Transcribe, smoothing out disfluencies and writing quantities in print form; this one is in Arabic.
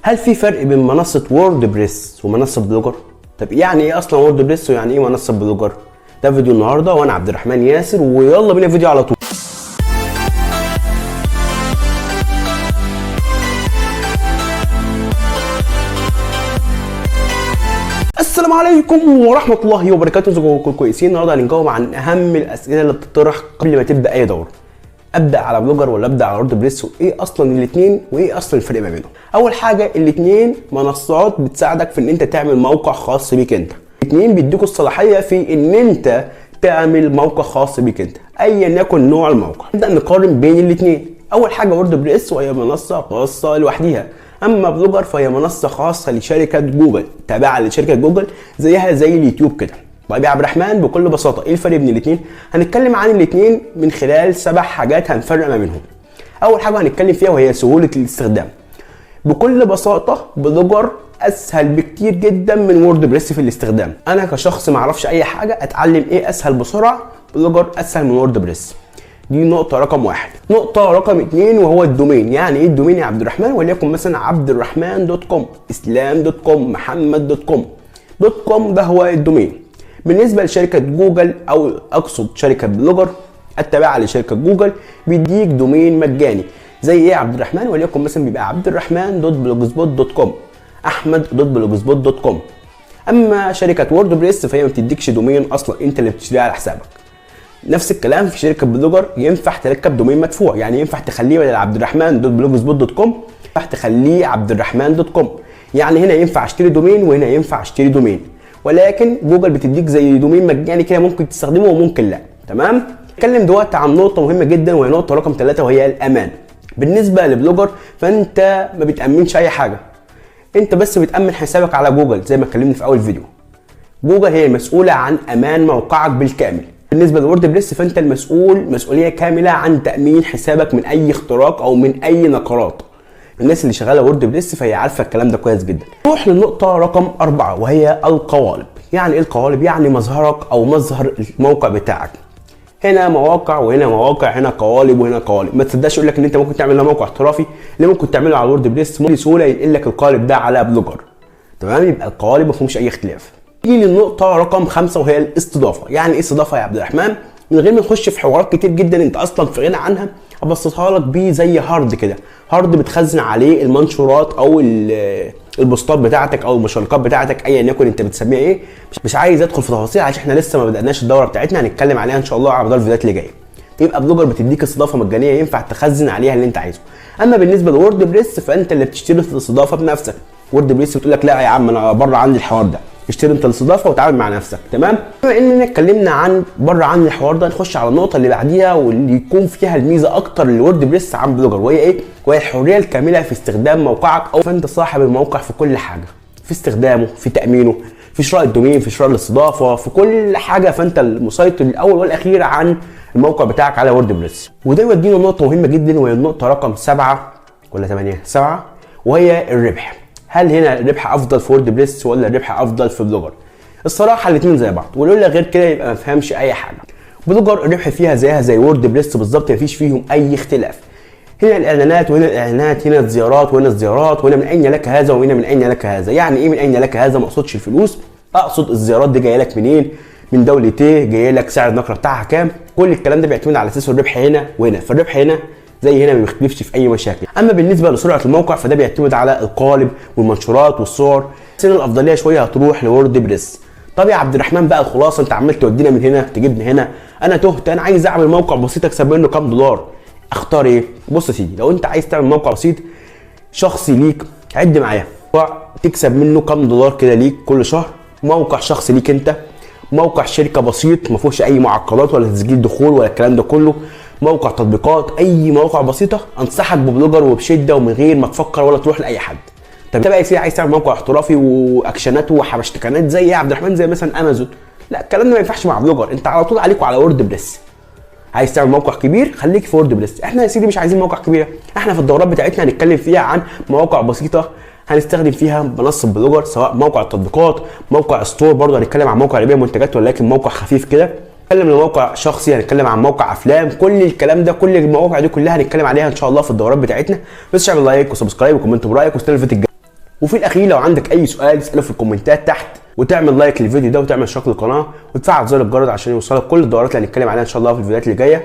هل في فرق بين منصة ووردبريس ومنصة بلوجر؟ طب يعني ايه اصلا ووردبريس ويعني ايه منصة بلوجر؟ ده فيديو النهارده وانا عبد الرحمن ياسر، ويلا بينا فيديو على طول. السلام عليكم ورحمة الله وبركاته. ازيكم كلكم كويسين؟ النهارده هنجاوب عن اهم الاسئله اللي بتطرح قبل ما تبدا اي دوره. ابدا على بلوجر ولا ابدا على ووردبريس؟ وايه اصلا الاثنين وايه اصلا الفرق ما بينهم؟ اول حاجه، الاثنين منصات بتساعدك في ان انت تعمل موقع خاص بيك انت. الاثنين بيديكوا الصلاحيه في ان انت تعمل موقع خاص بيك انت ايا يكن نوع الموقع. نبدا نقارن بين الاثنين. اول حاجه ووردبريس وهي منصه خاصه لوحديها، اما بلوجر فهي منصه خاصه لشركه جوجل، تابعه لشركه جوجل زيها زي اليوتيوب كده. طيب يا عبد الرحمن بكل بساطه ايه الفرق بين الاثنين؟ هنتكلم عن الاثنين من خلال 7 حاجات هنفرق ما بينهم. اول حاجه هنتكلم فيها وهي سهوله الاستخدام. بكل بساطه بلوجر اسهل بكتير جدا من ووردبريس في الاستخدام. انا كشخص ما اعرفش اي حاجه اتعلم ايه اسهل بسرعه، بلوجر اسهل من ووردبريس. دي نقطة رقم 1. نقطة رقم 2 وهو الدومين. يعني ايه الدومين يا عبد الرحمن؟ وليكن مثلا عبد الرحمن دوت كوم، اسلام دوت كوم، محمد دوت كوم. دوت كوم ده هو الدومين. بالنسبة لشركة جوجل او اقصد شركة بلوجر التابعة لشركة جوجل بيديك دومين مجاني. زي ايه يا عبد الرحمن؟ وليكن مثلا بيبقى عبد الرحمن دوت بلوجسبوت دوت كوم، احمد دوت بلوجسبوت دوت كوم. اما شركة ووردبريس فهي ما بتديكش دومين اصلا، انت اللي بتشتريها على حسابك. نفس الكلام في شركه بلوجر، ينفع تركب دومين مدفوع، يعني ينفع تخليه بدل عبد الرحمن دوت بلوجسبوت دوت كوم ينفع تخليه عبد الرحمن دوت كوم. يعني هنا ينفع اشتري دومين وهنا ينفع اشتري دومين، ولكن جوجل بتديك زي دومين مجاني كده ممكن تستخدمه وممكن لا. تمام؟ نتكلم دلوقتي عن نقطه مهمه جدا وهي نقطه رقم 3 وهي الامان. بالنسبه لبلوجر فانت ما بتامنش اي حاجه، انت بس بتامن حسابك على جوجل زي ما اتكلمنا في اول فيديو. جوجل هي المسؤوله عن امان موقعك بالكامل. بالنسبه لووردبريس فانت المسؤول مسؤوليه كامله عن تامين حسابك من اي اختراق او من اي نقرات. الناس اللي شغاله ووردبريس فهي عارفه الكلام ده كويس جدا. نروح للنقطه رقم 4 وهي القوالب. يعني ايه القوالب؟ يعني مظهرك او مظهر الموقع بتاعك. هنا مواقع وهنا مواقع، هنا قوالب وهنا قوالب. ما تصدقش يقول لك ان انت ممكن تعمل موقع احترافي اللي ممكن تعمله على ووردبريس بسهوله ينقل لك القالب ده على بلوجر. تمام؟ يبقى القوالب ما فيهمش اي اختلاف. نيجي للنقطة رقم 5 وهي الاستضافة. يعني ايه استضافة يا عبد الرحمن؟ من غير ما نخش في حوارات كتير جدا انت اصلا في غنى عنها، ابسطها لك بيه زي هارد كده. هارد بتخزن عليه المنشورات او البوستات بتاعتك او المشاركات بتاعتك ايا يكن انت بتسميها ايه. مش عايز ادخل في تفاصيل عشان احنا لسه ما بدأناش الدورة بتاعتنا، هنتكلم عليها ان شاء الله على مدار الفيديوهات اللي جاية. يبقى بلوجر بتديك استضافة مجانية ينفع تخزن عليها اللي انت عايزه. اما بالنسبة لووردبريس فانت اللي بتشتري الاستضافة بنفسك. ووردبريس بتقول لك لا يا عم انا بره عندي الحوار ده، اشتري انت الاستضافه وتعامل مع نفسك. تمام؟ بما اننا اتكلمنا عن بره عن الحوار ده، نخش على النقطه اللي بعديها واللي يكون فيها الميزه اكتر للووردبريس عن بلوجر، وهي ايه؟ وهي الحريه الكامله في استخدام موقعك، او فانت صاحب الموقع في كل حاجه، في استخدامه، في تامينه، في شراء الدومين، في شراء الاستضافه، في كل حاجه. فانت المسيطر الاول والاخير عن الموقع بتاعك على ووردبريس. وده يودينا لنقطه مهمه جدا وهي النقطه رقم 7 ولا 8 7 وهي الربح. هل هنا الربح افضل في ووردبريس ولا الربح افضل في بلوجر؟ الصراحه الاثنين زي بعض، ولولا غير كده يبقى ما فهمش اي حاجه. بلوجر الربح فيها زيها زي ووردبريس بالظبط، مفيش فيهم اي اختلاف. هنا الاعلانات وهنا الاعلانات، هنا الزيارات وهنا الزيارات، وهنا من اين لك هذا وهنا من اين لك هذا. يعني ايه من اين لك هذا؟ ما اقصدش الفلوس، اقصد الزيارات دي جايه لك منين، من دوله ايه، جايه لك سعر النقره بتاعها كام. كل الكلام ده بيعتمد على اساس الربح هنا وهنا. فالربح هنا زي هنا ما بيختلفش في اي مشاكل. اما بالنسبه لسرعه الموقع فده بيعتمد على القالب والمنشورات والصور. سن الافضليه شويه هتروح لووردبريس. طب يا عبد الرحمن بقى الخلاصه، انت عمال تودينا من هنا تجيبنا هنا، انا تهت، انا عايز اعمل موقع بسيط اكسب منه كام دولار، اختار ايه؟ بص يا سيدي، لو انت عايز تعمل موقع بسيط شخصي ليك، عد معايا تكسب منه كام دولار كده ليك كل شهر. موقع شخصي ليك انت، موقع شركه بسيط ما فيهوش اي معقدات ولا تسجيل دخول ولا الكلام ده كله، موقع تطبيقات، اي موقع بسيطه، انصحك ببلوجر وبشده ومن غير ما تفكر ولا تروح لاي حد. طب انت بقى يا سيدي عايز تعمل موقع احترافي واكشنات وحبشتكنات زي ايه يا عبد الرحمن؟ زي مثلا امازون. لا الكلام ده ما ينفعش مع بلوجر، انت على طول عليك وعلى ووردبريس. عايز تعمل موقع كبير خليك في ووردبريس. احنا يا سيدي مش عايزين موقع كبير، احنا في الدورات بتاعتنا هنتكلم فيها عن مواقع بسيطه هنستخدم فيها منصه بلوجر، سواء موقع التطبيقات، موقع ستور، برضه هنتكلم عن موقع لبيع منتجات ولكن موقع خفيف كده. هنتكلم عن موقع شخصي، هنتكلم عن موقع افلام، كل الكلام ده كل المواقع دي كلها هنتكلم عليها ان شاء الله في الدورات بتاعتنا. بس اعمل لايك وسبسكرايب وكومنت برايك واستنى الفيديو الجاي. وفي الاخير لو عندك اي سؤال اساله في الكومنتات تحت، وتعمل لايك للفيديو ده وتعمل اشتراك للقناه وتفعل زر الجرس عشان يوصلك كل الدورات اللي هنتكلم عليها ان شاء الله في الفيديوهات اللي جايه.